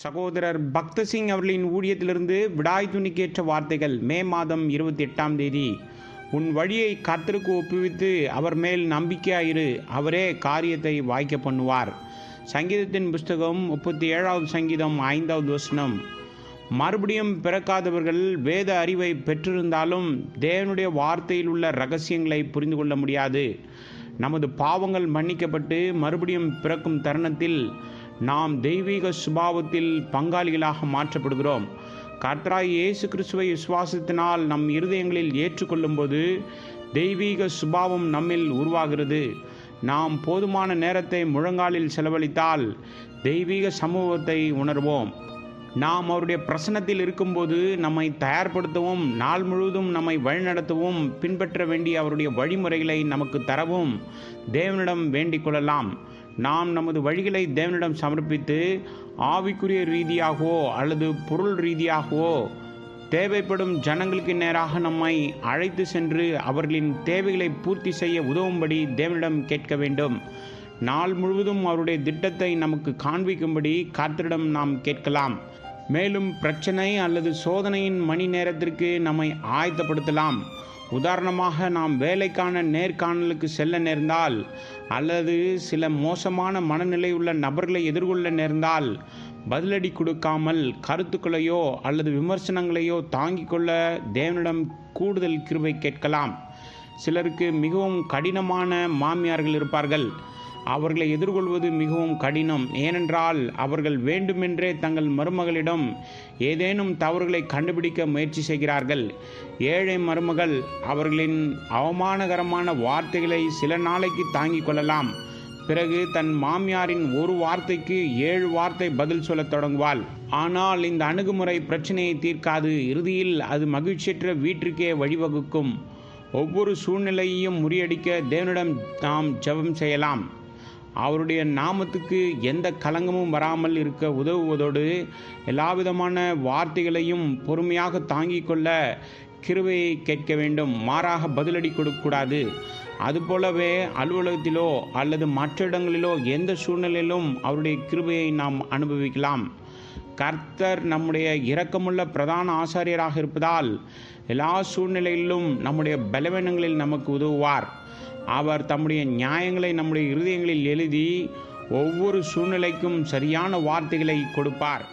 சகோதரர் பக்த சிங் அவர்களின் ஊழியத்திலிருந்து விடாய் துணிக்கேற்ற வார்த்தைகள். மே மாதம் 28ஆம் தேதி. உன் வழியை கர்த்தருக்கு ஒப்புவித்து அவர் மேல் நம்பிக்கையாயிரு, அவரே காரியத்தை வாய்க்க பண்ணுவார். சங்கீதத்தின் புஸ்தகம் 37வது சங்கீதம் 5வது வசனம். மறுபடியும் பிறக்காதவர்கள் வேத அறிவை பெற்றிருந்தாலும் தேவனுடைய வார்த்தையில் உள்ள இரகசியங்களை புரிந்து கொள்ள முடியாது. நமது பாவங்கள் மன்னிக்கப்பட்டு மறுபடியும் பிறக்கும் தருணத்தில் நாம் தெய்வீக சுபாவத்தில் பங்காளிகளாக மாற்றப்படுகிறோம். கர்த்தராகிய இயேசு கிறிஸ்துவை விசுவாசத்தினால் நம் இருதயங்களில் ஏற்றுக்கொள்ளும்போது தெய்வீக சுபாவம் நம்மில் உருவாகிறது. நாம் போதுமான நேரத்தை முழங்காலில் செலவழித்தால் தெய்வீக சமூகத்தை உணர்வோம். நாம் அவருடைய பிரசன்னத்தில் இருக்கும்போது நம்மை தயார்படுத்தவும், நாள் முழுவதும் நம்மை வழிநடத்தவும், பின்பற்ற வேண்டிய அவருடைய வழிமுறைகளை நமக்கு தரவும் தேவனிடம் வேண்டிக் கொள்ளலாம். நாம் நமது வழிகளை தேவனிடம் சமர்ப்பித்து ஆவிக்குரிய ரீதியாகவோ அல்லது பொருள் ரீதியாகவோ தேவைப்படும் ஜனங்களுக்கு நேராக நம்மை அழைத்து சென்று அவர்களின் தேவைகளை பூர்த்தி செய்ய உதவும்படி தேவனிடம் கேட்க வேண்டும். நாள் முழுவதும் அவருடைய திட்டத்தை நமக்கு காண்பிக்கும்படி கர்த்தரிடம் நாம் கேட்கலாம். மேலும் பிரச்சனை அல்லது சோதனையின் மணி நேரத்திற்கு நம்மை ஆயத்தப்படுத்தலாம். உதாரணமாக, நாம் வேலைக்கான நேர்காணலுக்கு செல்ல நேர்ந்தால் அல்லது சில மோசமான மனநிலை உள்ள நபர்களை எதிர்கொள்ள நேர்ந்தால் பதிலடி கொடுக்காமல் கருத்துக்களையோ அல்லது விமர்சனங்களையோ தாங்கிக் கொள்ள தேவனிடம் கூடுதல் கிருபை கேட்கலாம். சிலருக்கு மிகவும் கடினமான மாமியார்கள் இருப்பார்கள். அவர்களை எதிர்கொள்வது மிகவும் கடினம். ஏனென்றால் அவர்கள் வேண்டுமென்றே தங்கள் மருமகளிடம் ஏதேனும் தவறுகளை கண்டுபிடிக்க முயற்சி செய்கிறார்கள். ஏழை மருமகள் அவர்களின் அவமானகரமான வார்த்தைகளை சில நாளைக்கு தாங்கிக் கொள்ளலாம். பிறகு தன் மாமியாரின் ஒரு வார்த்தைக்கு 7 வார்த்தை பதில் சொல்லத் தொடங்குவாள். ஆனால் இந்த அணுகுமுறை பிரச்சனையை தீர்க்காது. இறுதியில் அது மகிழ்ச்சியற்ற வீட்டிற்கே வழிவகுக்கும். ஒவ்வொரு சூழ்நிலையையும் முறியடிக்க தேவனிடம் நாம் ஜெபம் செய்யலாம். அவருடைய நாமத்துக்கு எந்த கலங்கமும் வராமல் இருக்க உதவுவதோடு எல்லாவிதமான வார்த்தைகளையும் பொறுமையாக தாங்கிக் கொள்ள கிருபையை கேட்க வேண்டும். மாறாக பதிலடி கொடுக்கக்கூடாது. அதுபோலவே அலுவலகத்திலோ அல்லது மற்ற இடங்களிலோ எந்த சூழ்நிலையிலும் அவருடைய கிருபையை நாம் அனுபவிக்கலாம். கர்த்தர் நம்முடைய இரக்கமுள்ள பிரதான ஆசாரியராக இருப்பதால் எல்லா சூழ்நிலைகளிலும் நம்முடைய பலவீனங்களில் நமக்கு உதவுவார். அவர் தம்முடைய நியாயங்களை நம்முடைய இருதயங்களில் எழுதி ஒவ்வொரு சூழ்நிலைக்கும் சரியான வார்த்தைகளை கொடுப்பார்.